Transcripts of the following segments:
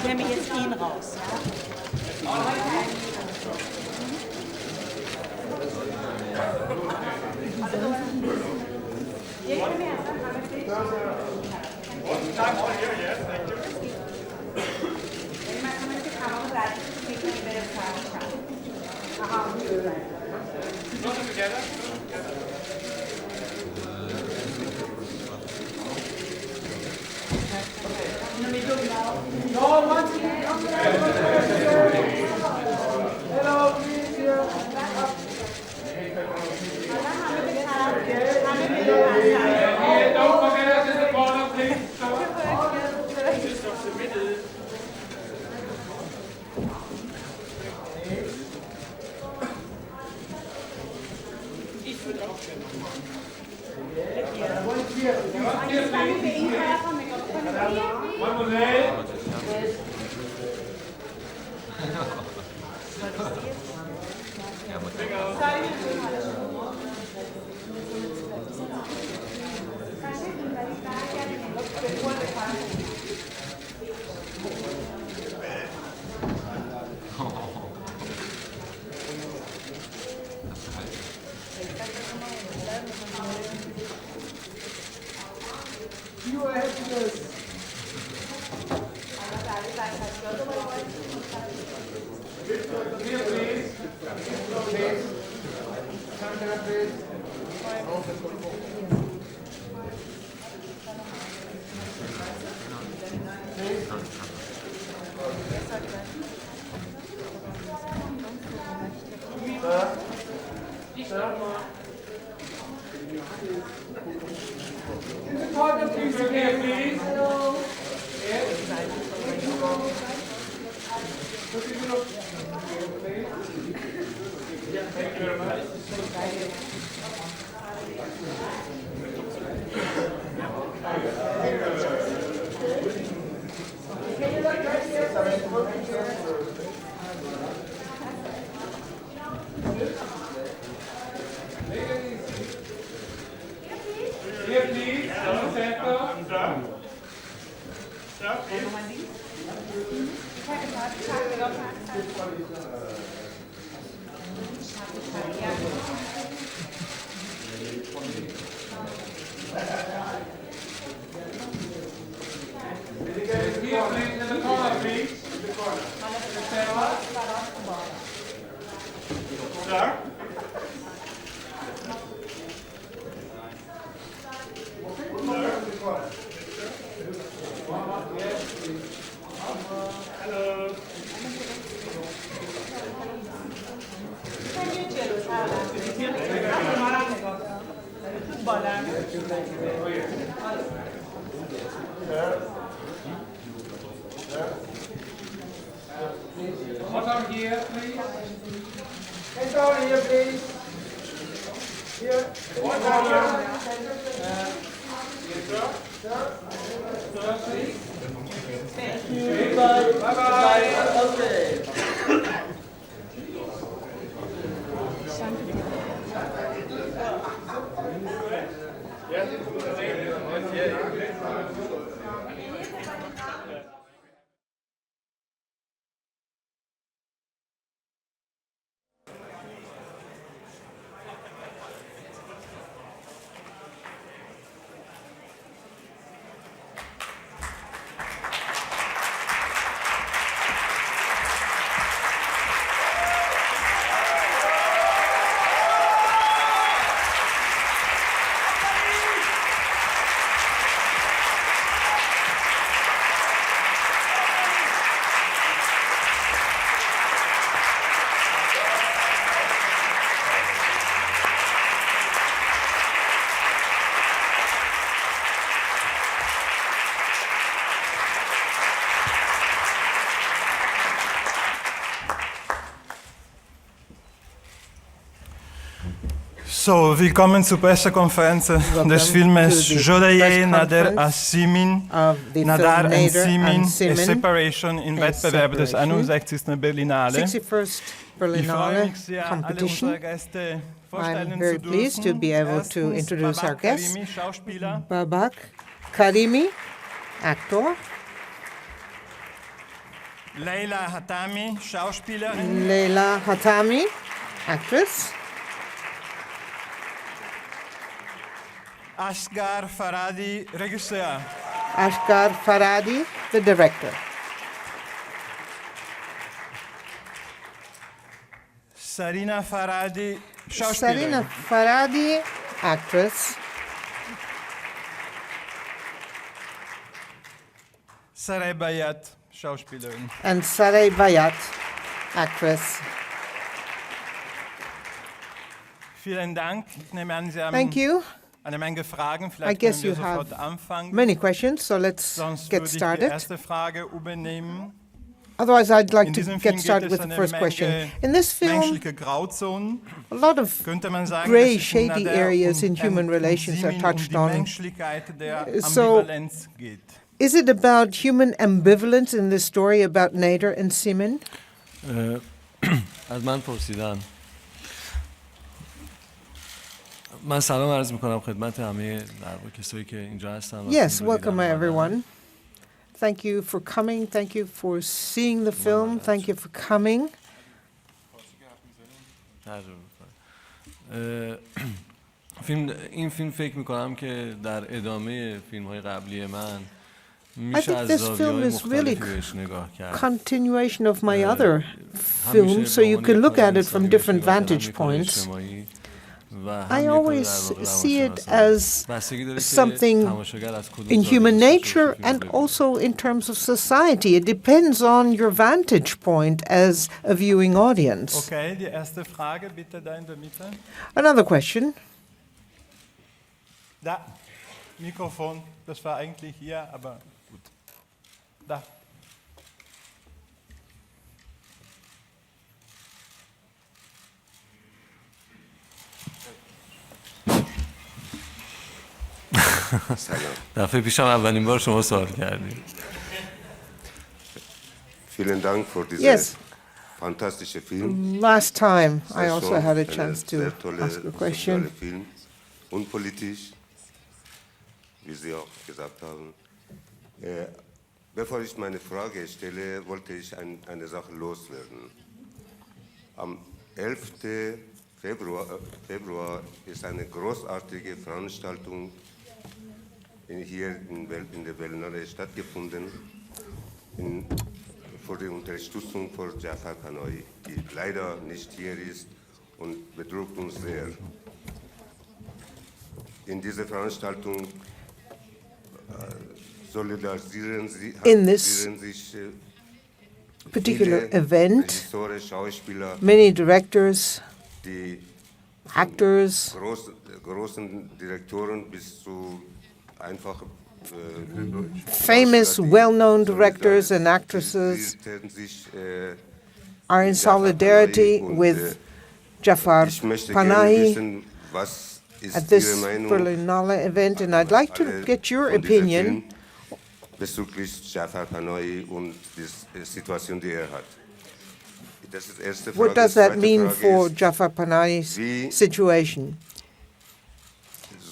nehmen wir jetzt ihn raus. Bottom here, please. Hands down here, please. Here. One down. Sir, please. Thank you. Bye. Bye-bye. Okay. So, willkommen zur Pressekonferenz des Filmes Jodaye, Nader a Simin, Nader and Simin, a Separation in Wettbewerb des 61. Berlinale. 61st Berlinale competition. I'm very pleased to be able to introduce our guests. Babak, Karimi, actor. Leila Hatami, Schauspielerin. Leila Hatami, actress. Asghar Farhadi, Regisseur. Asghar Farhadi, the director. Sarina Farhadi, Sarina Schauspielerin. Farhadi, actress. Sareh Bayat, Schauspielerin. And Sareh Bayat, actress. Vielen Dank. Ich nehme an, Sie haben Thank you. eine Menge Fragen. I Vielleicht guess können wir you sofort have anfangen. many questions, so let's Sonst get würde ich die started. erste Frage übernehmen. Otherwise, I'd like In to diesem get Film started geht es with the eine first question. Menge In this film, menschliche Grauzonen. a lot of Könnte man sagen, gray, dass es in shady Nader areas in human und relations are Simin touched die on. Menschlichkeit der So- Ambivalenz geht. Is it about human ambivalence in this story about Nader and Simin? از من پرسیدن. من سلام عرض میکنم خدمت همه در واقع کسایی که اینجا هستن. و Yes, فیلم رو welcome دیدن. everyone. Thank you for coming. Thank you for seeing the film. Thank you for coming. ترجمه می‌کنم. این فیلم فکر میکنم که در ادامه فیلم های قبلی من میشه think از this زاویه‌های film is really مختلفی بهش نگاه کرد. Continuation of my other films, so you can look at it from different vantage points. I always see it as something in human nature and also in terms of society. It depends on your vantage point as a viewing audience. Okay, die erste Frage bitte da in der Mitte. Another question. Da, Mikrofon, das war eigentlich hier, aber gut. Da. دفعه پیشم اولین بار شما سوال کردید. Vielen Dank für Yes. diesen fantastischen Film. Last time I Sehr also schön, had a ein chance to sehr toller ask a question. sozialer Film, unpolitisch, wie Sie auch gesagt haben. Bevor ich meine Frage stelle, wollte ich eine Sache loswerden. Am 11. Februar ist eine großartige Veranstaltung hier in der Berlinale stattgefunden für die Unterstützung für Jafar Panahi, die leider nicht hier ist und bedrückt uns sehr. In dieser Veranstaltung solidarisieren In this sich particular viele event, Regisseure, Schauspieler, many directors, die actors, großen Direktoren bis zu einfachen famous, well-known directors and actresses are in solidarity with Jafar Ich möchte gerne Panahi wissen, was ist at this Ihre Meinung Berlinale event, and I'd like to get your von diesem opinion Film bezüglich Jafar Panahi und die Situation, die hat. Das ist die erste Frage. What does that Zweite mean Frage for ist, Jafar Panahi's wie- situation?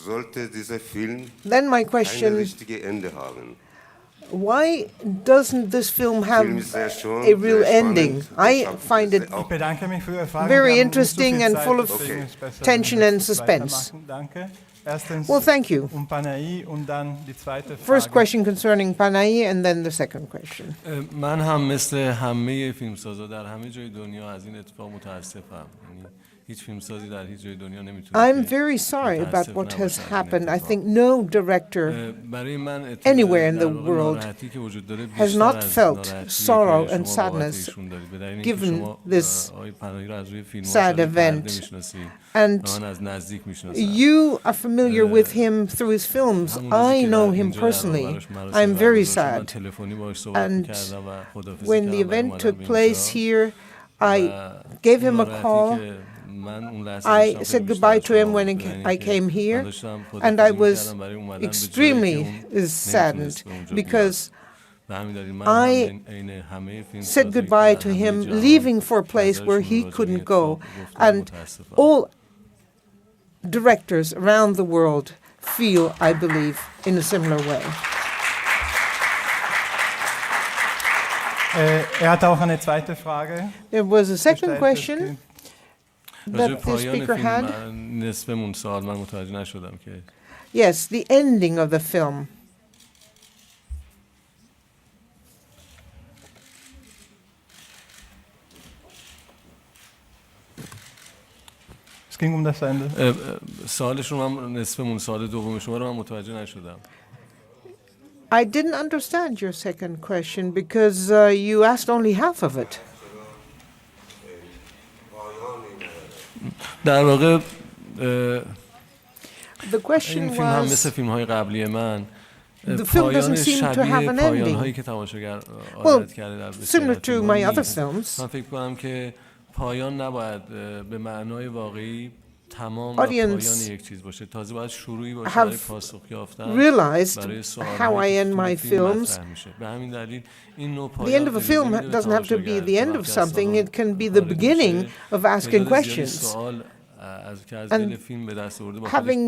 sollte dieser Film Then my kein question, richtiges Ende haben? why doesn't this film have Film ist sehr schön, a real sehr ending? spannend. I Ich hab find it auch Ich bedanke mich für Ihre Frage. very Wir haben nicht so interesting viel and Zeit, full of deswegen ist es besser, tension wenn wir and das suspense. weitermachen. Danke. Erstens Well, thank you. Panahi und dann die zweite Frage. First question concerning Panahi, and then the second question. من هم مثل همه فیلمسازا در همه جای دنیا از این اتفاق متاسفم. یعنی هیچ فیلمسازی در هیچ جای دنیا نمیتونه. I'm very sorry about what has happened. I think no director برای من anywhere in the world has not felt sorrow and sadness given this sad event. And you are familiar with him through his films. I know him personally. I'm very sad. And when the event took place here, I gave him a call. I said goodbye to him when I came here, and I was extremely saddened because I said goodbye to him, leaving for a place where he couldn't go. And all directors around the world feel, I believe, in a similar way. hatte auch eine zweite Frage. There was a second gestellt, question راجع that the پایان speaker had. فیلم نصفمون سوال من متوجه نشدم که Yes, the ending of the film. Es ging das Ende. سوالشون من نصفمون سوال دوم شما رو من متوجه نشدم. I didn't understand your second question because you asked only half of it. در واقع The question این فیلم هم was, مثل فیلم‌های قبلی من the film doesn't seem to have an پایان‌هایی ending. که تماشاگر Well, عادت کرده در similar to my other films. من فکر کنم که پایان نباید به معنای واقعی تمام و پایان یک چیز باشه. تازه باید شروعی باشه برای پاسخ یافتن برای سوال‌هایی که توی فیلم مطرح میشه. به همین دلیل این نوع پایان The end of a film doesn't have to be the end of something. It can be the beginning of asking questions. And having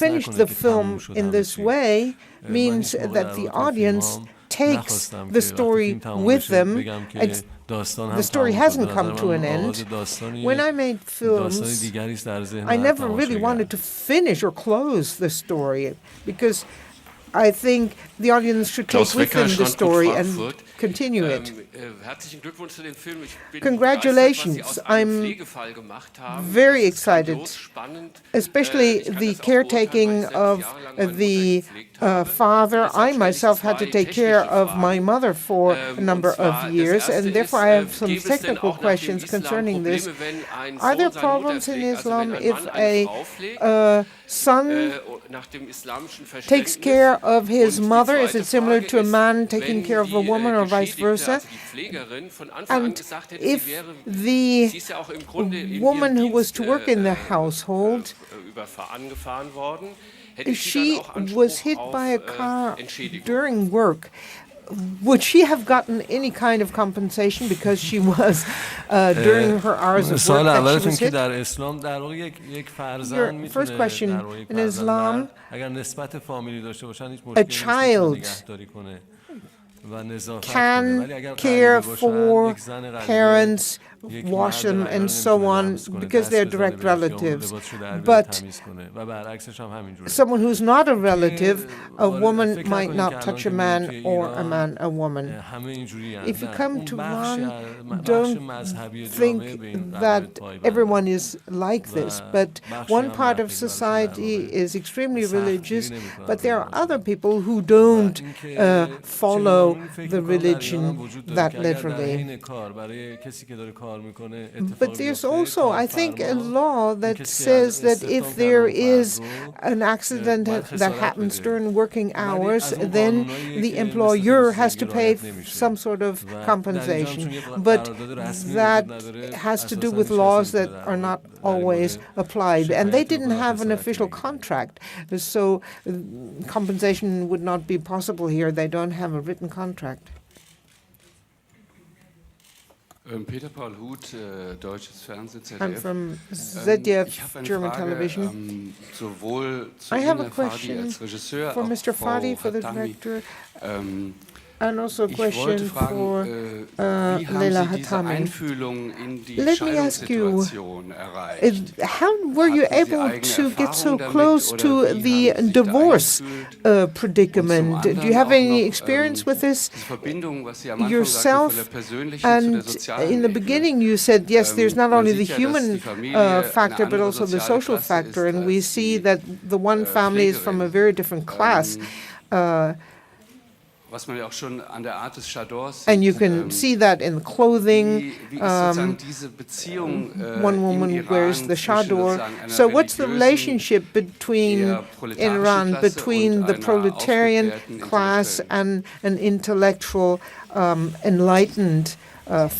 finished the film in this way means that the audience takes the story with them. The story hasn't come to an end. When I made films, I never really wanted to finish or close the story because I think the audience should take with them the story and continue it. Congratulations. I'm very excited, especially the caretaking of the father. I myself had to take care of my mother for a number of years, and therefore I have some technical questions concerning this. Are there problems in Islam if a son takes care of his mother? Is it similar to a man taking care of a woman or vice versa? And if the woman who was to work in the household, if she was hit by a car during work, would she have gotten any kind of compensation because she was during her hours of work that she was hit? Your first question, in Islam, a child can care for parents, wash them, and so on, because they're direct relatives. But someone who's not a relative, a woman might not touch a man, or a man a woman. If you come to Iran, don't think that everyone is like this, but one part of society is extremely religious, but there are other people who don't follow the religion that literally. But there's also, I think, a law that says that if there is an accident that happens during working hours, then the employer has to pay some sort of compensation. But that has to do with laws that are not always applied. And they didn't have an official contract, so compensation would not be possible here. They don't have a written contract. Peter Paul Huth, deutsches Fernsehen, ZDF. I'm from ZDF, German television. I have a question for Mr. Farhadi, for the director, and also a question for Leila Hatami. Let me ask you, how were you able to get so close to the divorce predicament? Do you have any experience with this yourself? And in the beginning you said, yes, there's not only the human factor, but also the social factor, and we see that the one family is from a very different class. And you can see that in clothing. One woman wears the chador. So what's the relationship in Iran between the proletarian class and an intellectual, enlightened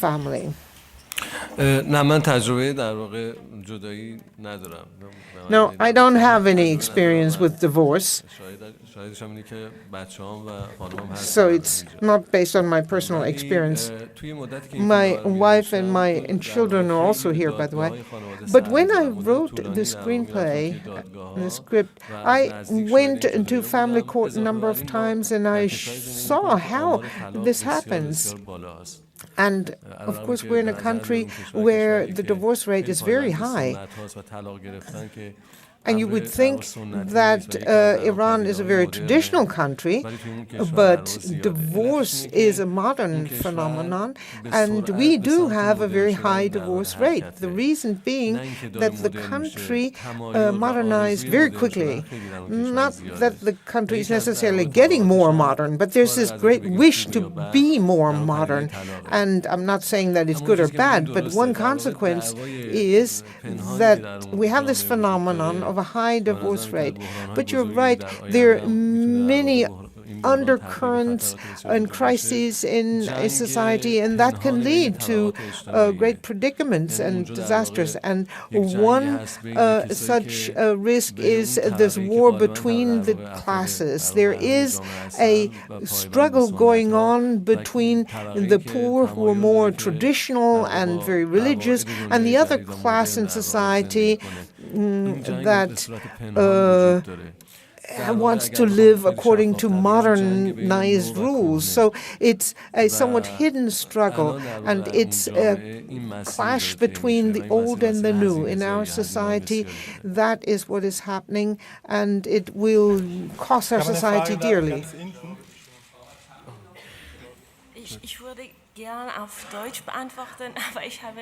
family? No, I don't have any experience with divorce. So it's not based on my personal experience. My wife and my children are also here, by the way. But when I wrote the screenplay, the script, I went into family court a number of times and I saw how this happens. And of course, we're in a country where the divorce rate is very high. And you would think that Iran is a very traditional country, but divorce is a modern phenomenon, and we do have a very high divorce rate. The reason being that the country modernized very quickly. Not that the country is necessarily getting more modern, but there's this great wish to be more modern. And I'm not saying that it's good or bad, but one consequence is that we have this phenomenon of a high divorce rate. But you're right, there are many undercurrents and crises in a society, and that can lead to great predicaments and disasters. And one such risk is this war between the classes. There is a struggle going on between the poor, who are more traditional and very religious, and the other class in society that wants to live according to modernized rules. So it's a somewhat hidden struggle, and it's a clash between the old and the new. In our society, that is what is happening, and it will cost our society dearly.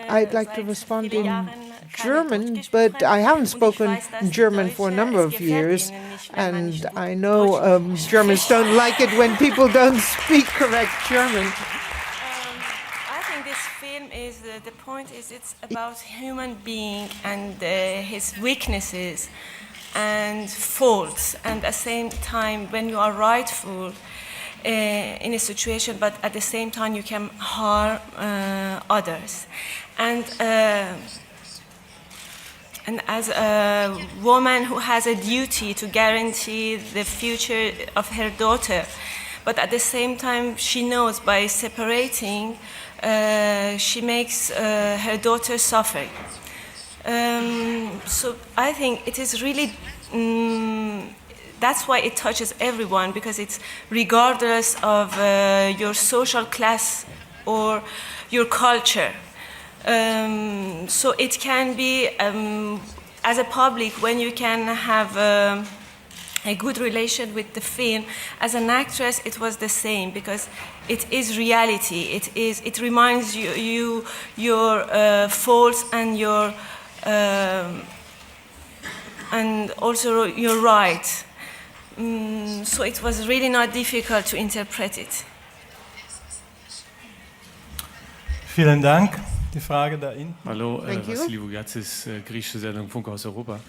I'd like to respond in German, but I haven't spoken German for a number of years, and I know Germans don't like it when people don't speak correct German. I think this film is, the point is it's about human being and his weaknesses and faults, and at the same time when you are rightful in a situation, but at the same time you can harm others. And as a woman who has a duty to guarantee the future of her daughter, but at the same time she knows by separating, she makes her daughter suffer. So I think it is really that's why it touches everyone, because it's regardless of your social class or your culture. So it can be, as a public, when you can have a good relation with the film. As an actress, it was the same, because it is reality. It reminds you your faults and your and also your rights. So it was really not difficult to interpret it. Vielen Dank. Die Frage da hinten. Hallo, Vassili Vugatsis, griechische Sendung Funk aus Europa.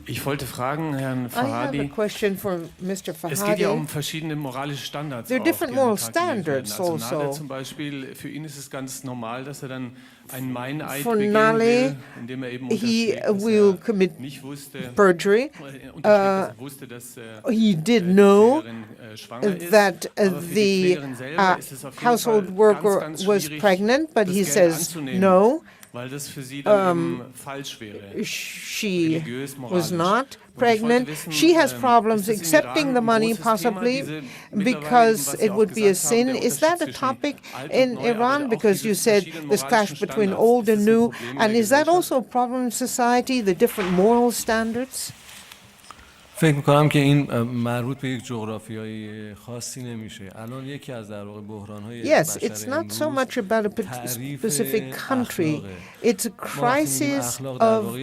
Ich wollte fragen, Herrn Farhadi, I have a question for Mr. Farhadi. Es geht ja um verschiedene moralische Standards. There are different moral standards also also. Nader zum Beispiel, für ihn ist es ganz normal, dass dann einen Meineid begehen will, indem eben he will commit perjury. He did know that the household worker was pregnant, but he says no. She was not pregnant. She has problems accepting the money, possibly because it would be a sin. Is that a topic in Iran? Because you said this clash between old and new. And is that also a problem in society, the different moral standards? فکر می‌کنم که این مربوط به یک جغرافیای خاصی نمیشه. الان یکی از در واقع بحران‌های Yes, it's not so much about a specific country. It's a crisis of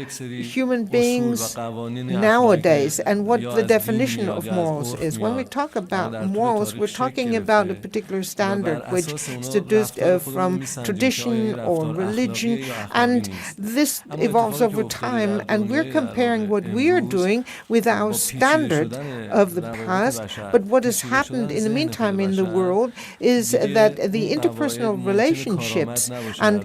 human beings nowadays and what the definition of morals is. When we talk about morals, we're talking about a particular standard which is deduced from tradition or religion, and this evolves over time, and we're comparing what we're doing with our standard of the past, but what has happened in the meantime in the world is that the interpersonal relationships and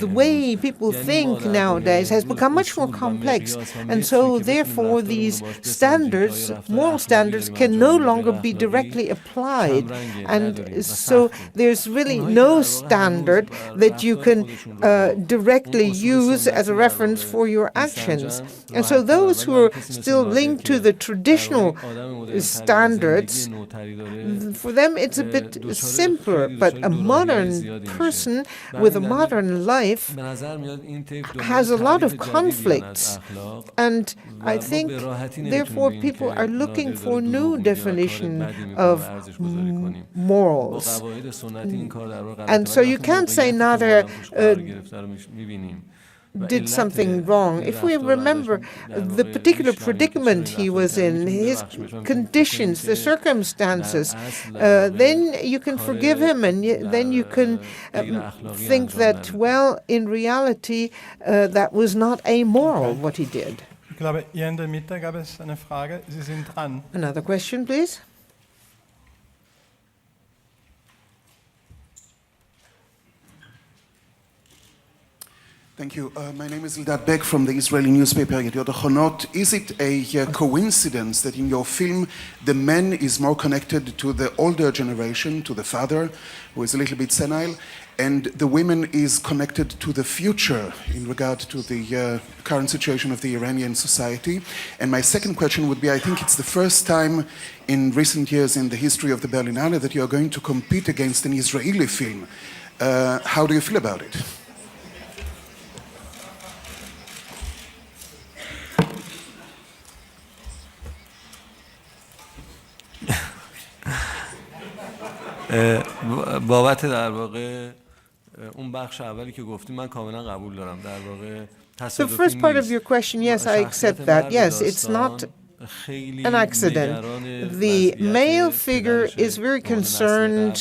the way people think nowadays has become much more complex. And so therefore these standards, moral standards, can no longer be directly applied. And so there's really no standard that you can directly use as a reference for your actions. And so those who are still linked to the traditional standards, for them it's a bit simpler. But a modern person with a modern life has a lot of conflicts. And I think, therefore, people are looking for new definition of morals. And so you can't say Nader did something wrong. If we remember the particular predicament he was in, his conditions, the circumstances, then you can forgive him, and then you can think that, well, in reality, that was not amoral, what he did. Ich glaube, hier in der Mitte gab es eine Frage. Sie sind dran. Another question, please. Thank you. My name is Babak from the Israeli newspaper Yediot Ahronot. Is it a coincidence that in your film the man is more connected to the older generation, to the father, who is a little bit senile, and the woman is connected to the future in regard to the current situation of the Iranian society? And my second question would be, I think it's the first time in recent years in the history of the Berlinale that you are going to compete against an Israeli film. How do you feel about it? بابت در واقع اون بخش اولی که گفتیم من کاملا قبول دارم در واقع The first part of your question, yes, I accept that. Yes, it's not an accident. The male figure is very concerned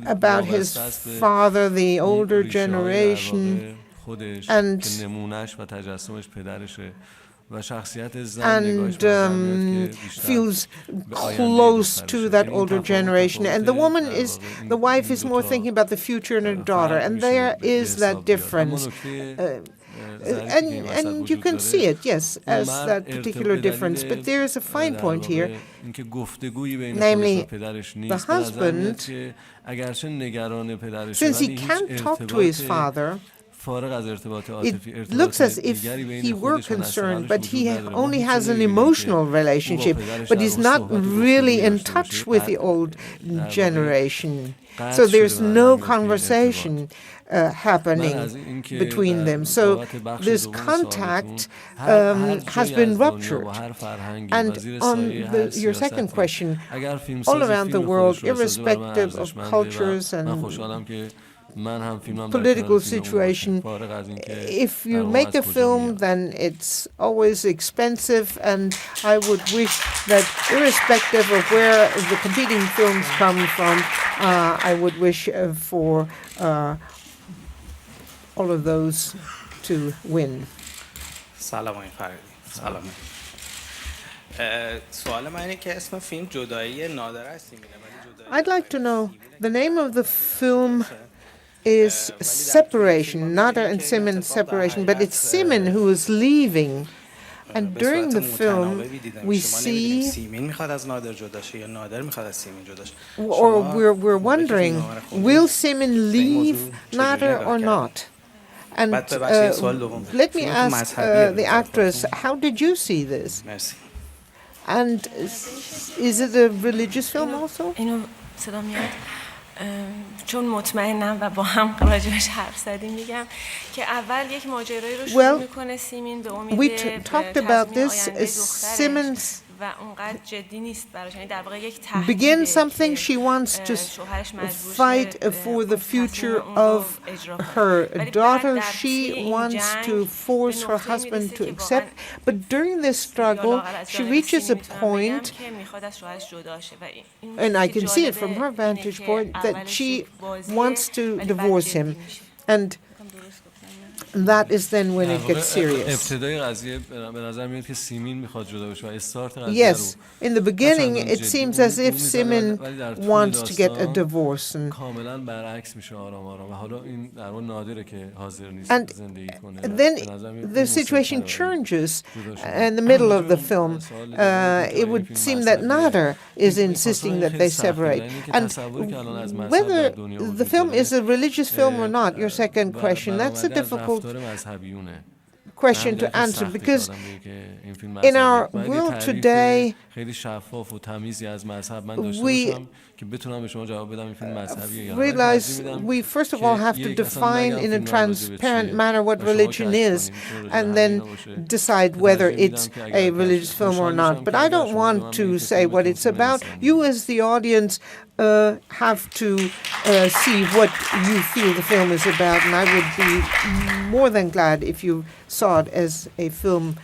about his father, the older generation, and feels close to that older generation. And the wife is more thinking about the future and her daughter. And there is that difference. And you can see it, yes, as that particular difference. But there is a fine point here, namely the husband, since he can't talk to his father, it looks as if he were concerned, but he only has an emotional relationship, but he's not really in touch with the old generation. So there's no conversation happening between them. So this contact has been ruptured. And on your second question, all around the world, irrespective of cultures and political situation, if you make a film, then it's always expensive, and I would wish that irrespective of where the competing films come from, I would wish for all of those to win. سلام آقای فرهادی. سلام. سوال من اینه که اسم فیلم جدایی نادر است. I'd like to know, the name of the film is Separation, Nader and Simin Separation, but it's Simin who is leaving. And during the film, we see, or we're wondering, will Simin leave Nader or not? And let me ask the actress, how did you see this? And is it a religious film also? چون مطمئنم و با هم راجعش حرف زدیم میگم که اول یک ماجرایی رو شروع میکنه سیمین به امید تضمین آینده دخترش و اونقدر جدی نیست براش، یعنی در واقع یک تهدیده. Begin something, she wants to fight for the future of her daughter. She wants to force her husband to accept, but during this struggle, she reaches a point, and I can see it from her vantage point, that she wants to divorce him. And that is then when it gets serious. Yes, in the beginning it seems as if Simin wants to get a divorce, and then the situation changes in the middle of the film. It would seem that Nader is insisting that they separate. And whether the film is a religious film or not, your second question, that's a difficult question to answer, because in our world today, we realize we first of all have to define in a transparent manner what religion is, and then decide whether it's a religious film or not. But I don't want to say what it's about. You as the audience have to see what you feel the film is about, and I would be more than glad if you saw it as a film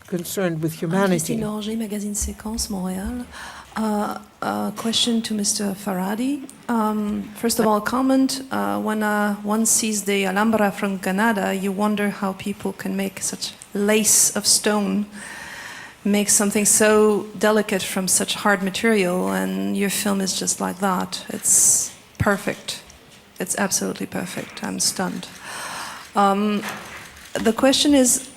concerned with humanity. Magazine Séquence, Montréal. A question to Mr. Farhadi. First of all, comment. When one sees the Alhambra from Granada, you wonder how people can make such lace of stone, make something so delicate from such hard material, and your film is just like that. It's perfect. It's absolutely perfect. I'm stunned. The question is,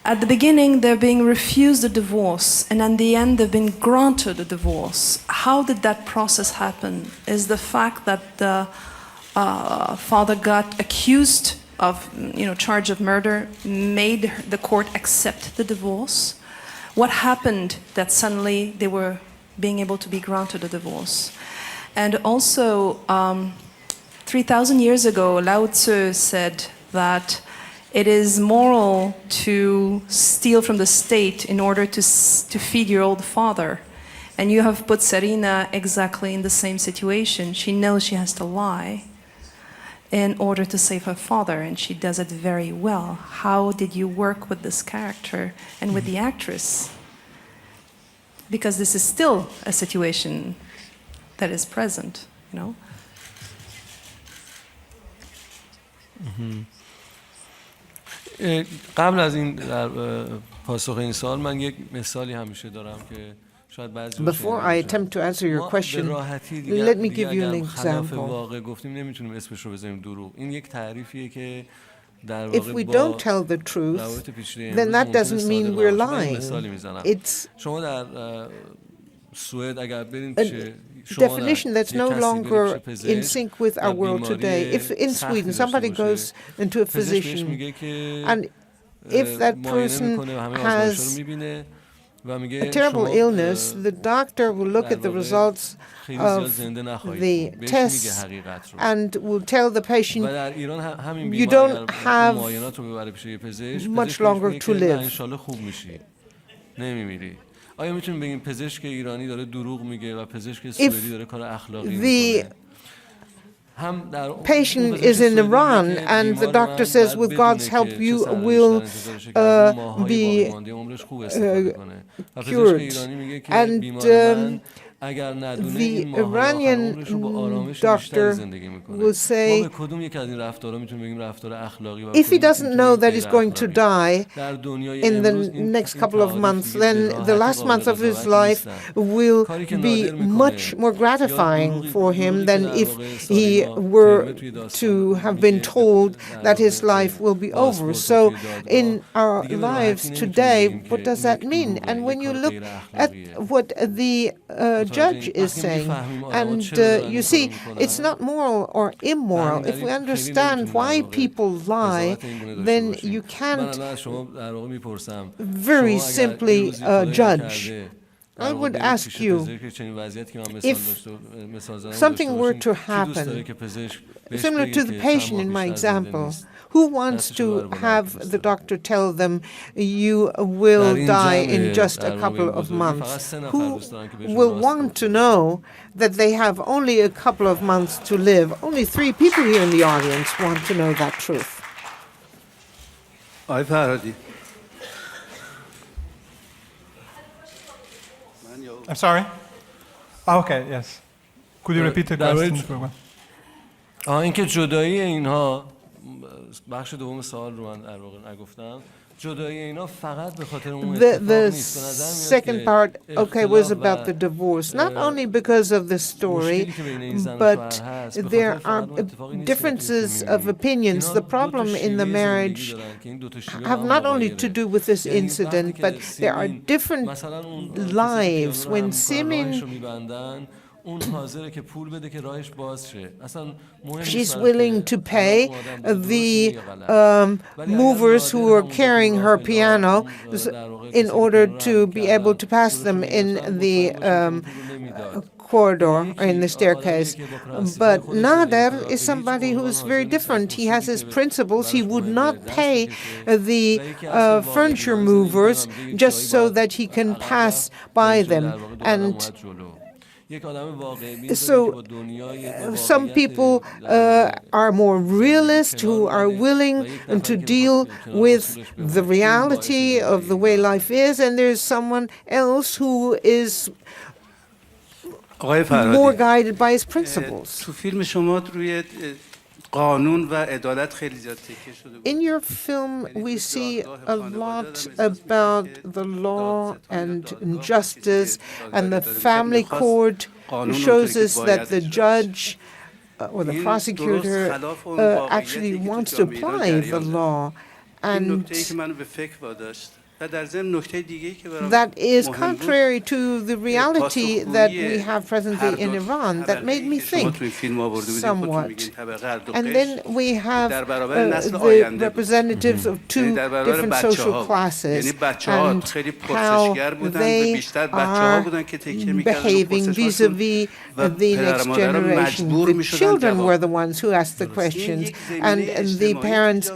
at the beginning, they're being refused a divorce, and at the end, they've been granted a divorce. How did that process happen? Is the fact that the father got accused of, charge of murder, made the court accept the divorce? What happened that suddenly they were being able to be granted a divorce? And also, 3,000 years ago, Lao Tzu said that it is moral to steal from the state in order to feed your old father. And you have put Sarina exactly in the same situation. She knows she has to lie in order to save her father, and she does it very well. How did you work with this character and with the actress? Because this is still a situation that is present, قبل از این در پاسخ این سوال من یک مثالی همیشه دارم که شاید بعضی Before I attempt to answer your question, let me give you an example. واقع گفتیم نمیتونیم اسمش رو بذاریم دروغ. این یک تعریفیه که If we don't tell the truth, then that doesn't mean we're lying. It's a definition that's no longer in sync with our world today. If in Sweden somebody goes into a physician, and if that person has a terrible illness, the doctor will look at the results of the tests and will tell the patient, you don't have much longer to live. آیا میتونیم بگیم پزشک ایرانی داره دروغ میگه و پزشک سوئدی داره کار اخلاقی میکنه؟ Patient is in Iran and the doctor says, with God's help, you will be cured. And the Iranian doctor will say, if he doesn't know that he's going to die in the next couple of months, then the last month of his life will be much more gratifying for him than if he were to have been told that his life will be over. So in our lives today, what does that mean? And when you look at what the judge is saying, and you see, it's not moral or immoral. If we understand why people lie, then you can't very simply judge. I would ask you, if something were to happen, similar to the patient in my example, who wants to have the doctor tell them you will die in just a couple of months? Who will want to know that they have only a couple of months to live? Only 3 people here in the audience want to know that truth. Farhadi. I'm sorry? Oh, okay, yes. Could you repeat the question? اینکه جدایی اینها بخش دوم سوال رو من در واقع نگفتم. The second part, okay, was about the divorce, not only because of the story, but there are differences of opinions. The problem in the marriage have not only to do with this incident, but there are different lives. When Simin she's willing to pay the movers who are carrying her piano in order to be able to pass them in the corridor or in the staircase. But Nader is somebody who is very different. He has his principles. He would not pay the furniture movers just so that he can pass by them. And so some people are more realist, who are willing to deal with the reality of the way life is, and there's someone else who is more guided by his principles. In your film, we see a lot about the law and justice, and the family court shows us that the judge or the prosecutor actually wants to apply the law. And that is contrary to the reality that we have presently in Iran. That made me think somewhat. And then we have the representatives of two different social classes and how they are behaving vis-a-vis the next generation. The children were the ones who asked the questions, and the parents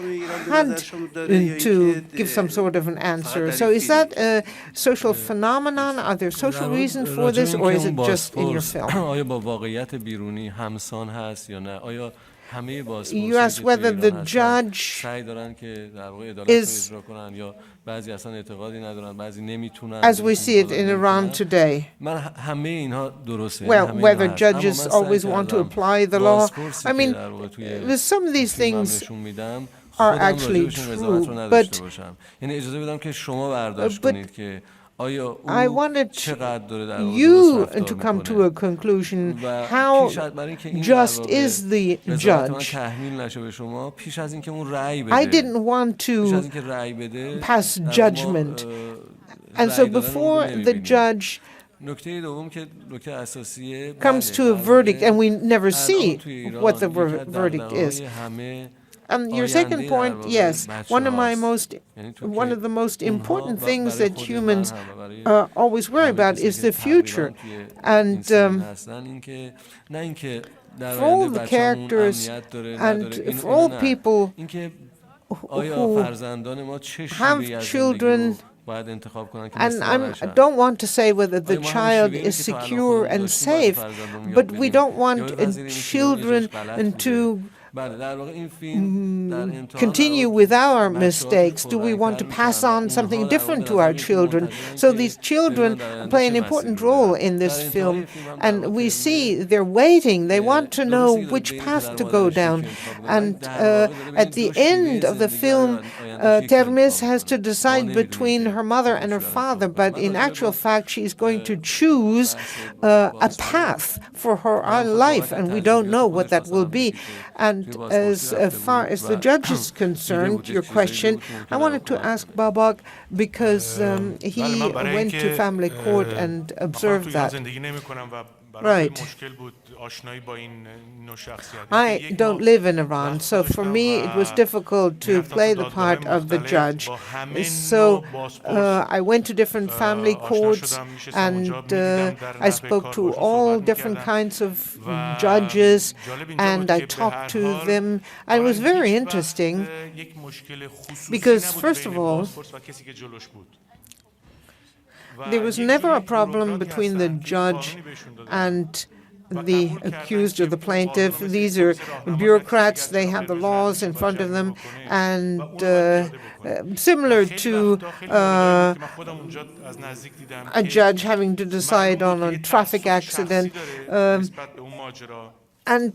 had to give some sort of an answer. So is that a social phenomenon? Are there social reasons for this, or is it just in your film? You asked whether the judge is, as we see it in Iran today. Well, whether judges always want to apply the law. I mean, some of these things are actually true, but I wanted you to come to a conclusion. How just is the judge? I didn't want to pass judgment. And so before the judge comes to a verdict, and we never see what the verdict is. Your second point, yes, one of the most important things that humans always worry about is the future. And for all the characters and for all people who have children, and I don't want to say whether the child is secure and safe, but we don't want children to continue with our mistakes. Do we want to pass on something different to our children? So these children play an important role in this film, and we see they're waiting. They want to know which path to go down. And at the end of the film, Termes has to decide between her mother and her father, but in actual fact, she's going to choose a path for her own life, and we don't know what that will be. And as far as the judge is concerned, your question, I wanted to ask Babak because he went to family court and observed that. Right. I don't live in Iran, so for me it was difficult to play the part of the judge. So I went to different family courts and I spoke to all different kinds of judges and I talked to them. And it was very interesting because, first of all, there was never a problem between the judge and the accused or the plaintiff. These are bureaucrats. They have the laws in front of them. And similar to a judge having to decide on a traffic accident, and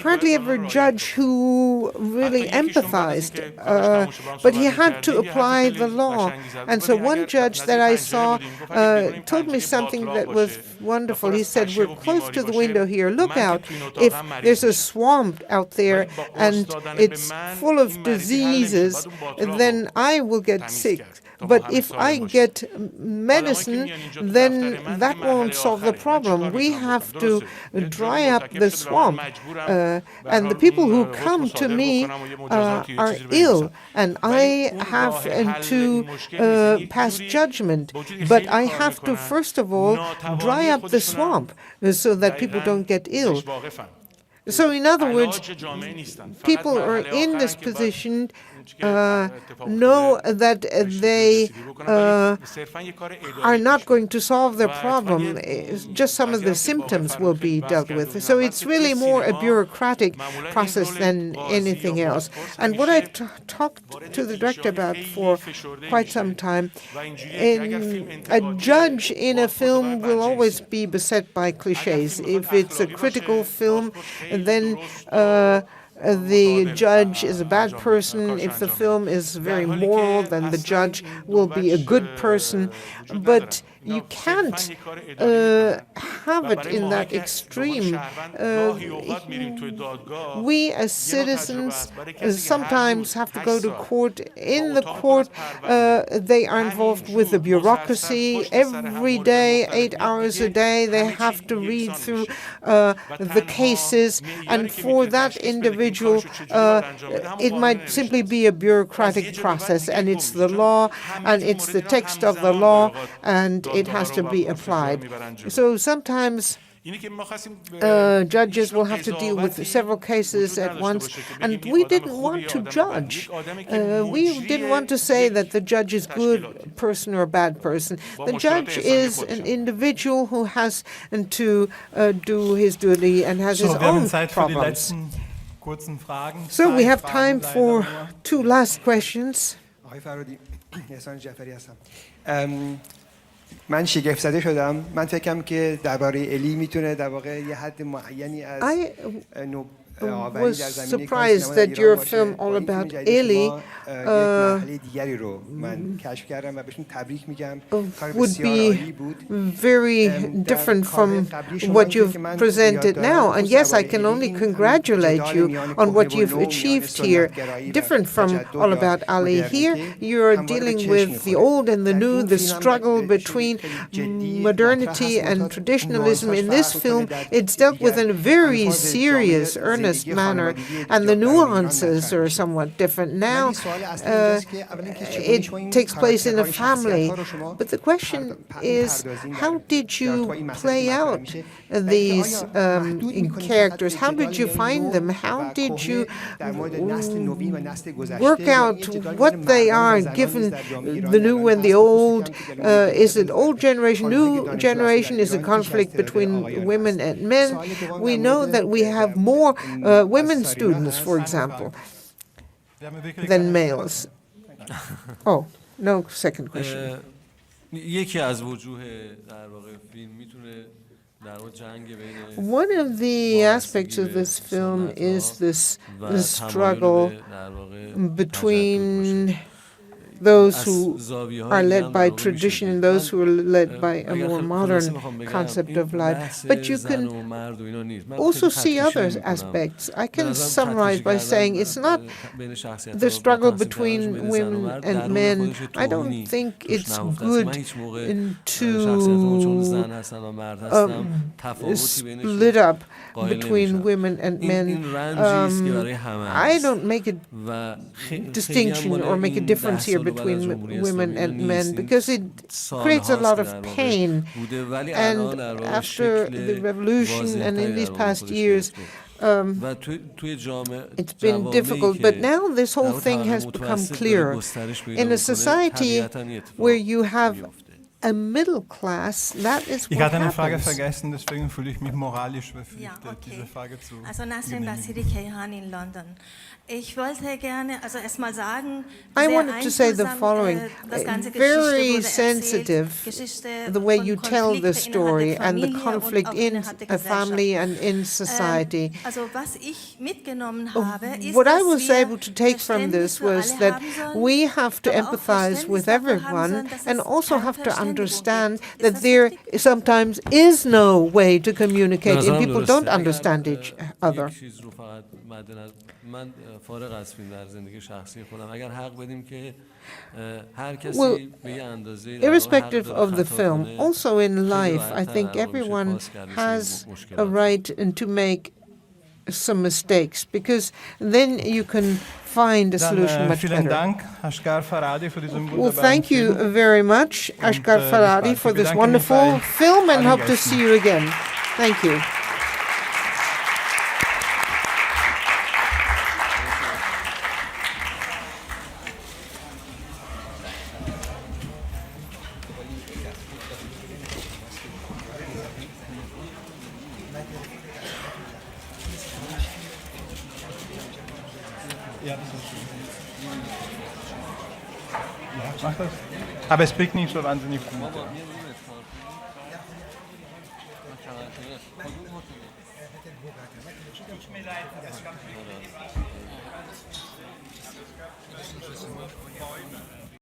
hardly ever a judge who really empathized, but he had to apply the law. And so one judge that I saw told me something that was wonderful. He said, we're close to the window here. Look out. If there's a swamp out there and it's full of diseases, then I will get sick. But if I get medicine, then that won't solve the problem. We have to dry up the swamp. And the people who come to me are ill, and I have to pass judgment. But I have to, first of all, dry up the swamp so that people don't get ill. So in other words, people are in this position know that they are not going to solve their problem. Just some of the symptoms will be dealt with. So it's really more a bureaucratic process than anything else. And what I've talked to the director about for quite some time, a judge in a film will always be beset by cliches. If it's a critical film, then the judge is a bad person. If the film is very moral, then the judge will be a good person. But you can't have it in that extreme. We as citizens sometimes have to go to court. In the court, they are involved with the bureaucracy every day, 8 hours a day. They have to read through the cases, and for that individual, it might simply be a bureaucratic process, and it's the law, and it's the text of the law, and it has to be applied. So sometimes judges will have to deal with several cases at once, and we didn't want to judge. We didn't want to say that the judge is a good person or a bad person. The judge is an individual who has to do his duty and has his own problems. So we have time for 2 last questions. من شگفت زده شدم. من فکرم که درباره الی میتونه در واقع یه حد معینی از was surprised that your film all about Eli would be very different from what you've presented now. And yes, I can only congratulate you on what you've achieved here. Different from All About Ali. Here, you're dealing with the old and the new, the struggle between modernity and traditionalism. In this film, it's dealt with in a very serious, earnest manner, and the nuances are somewhat different. Now, it takes place in a family. But the question is, how did you play out these characters? How did you find them? How did you work out what they are, given the new and the old? Is it old generation, new generation? Is a conflict between women and men? We know that we have more women students, for example, than males. Oh, no second question. One of the aspects of this film is this struggle between those who are led by tradition and those who are led by a more modern concept of life. But you can also see other aspects. I can summarize by saying it's not the struggle between women and men. I don't think it's good to split up between women and men. I don't make a distinction or make a difference here between women and men, because it creates a lot of pain. And after the revolution and in these past years, it's been difficult, but now this whole thing has become clearer. In a society where you have a middle class, that is what Ich hatte eine happens. Frage vergessen, deswegen fühle ich mich moralisch verpflichtet, diese Frage zu genehmigen. In London. Ich wollte gerne, also erstmal sagen, I wanted to say the following, very sensitive, the way you tell the story and the conflict in a family and in society. What I was able to take from this was that we have to empathize with everyone and also have to understand that there sometimes is no way to communicate and people don't understand each other. من فارغ از فیلم در زندگی شخصی خودم اگر حق بدیم که هر کسی به یه اندازه irrespective of the film, also in life, I think everyone has a right to make some mistakes because then you can find a solution much Vielen better. Dank, Asghar Farhadi, für diesen Well, wunderbaren thank you Film. very much, Asghar Farhadi, for this wonderful film and hope to see you again. Thank you. Mach das. Aber es bringt nicht so wahnsinnig gut.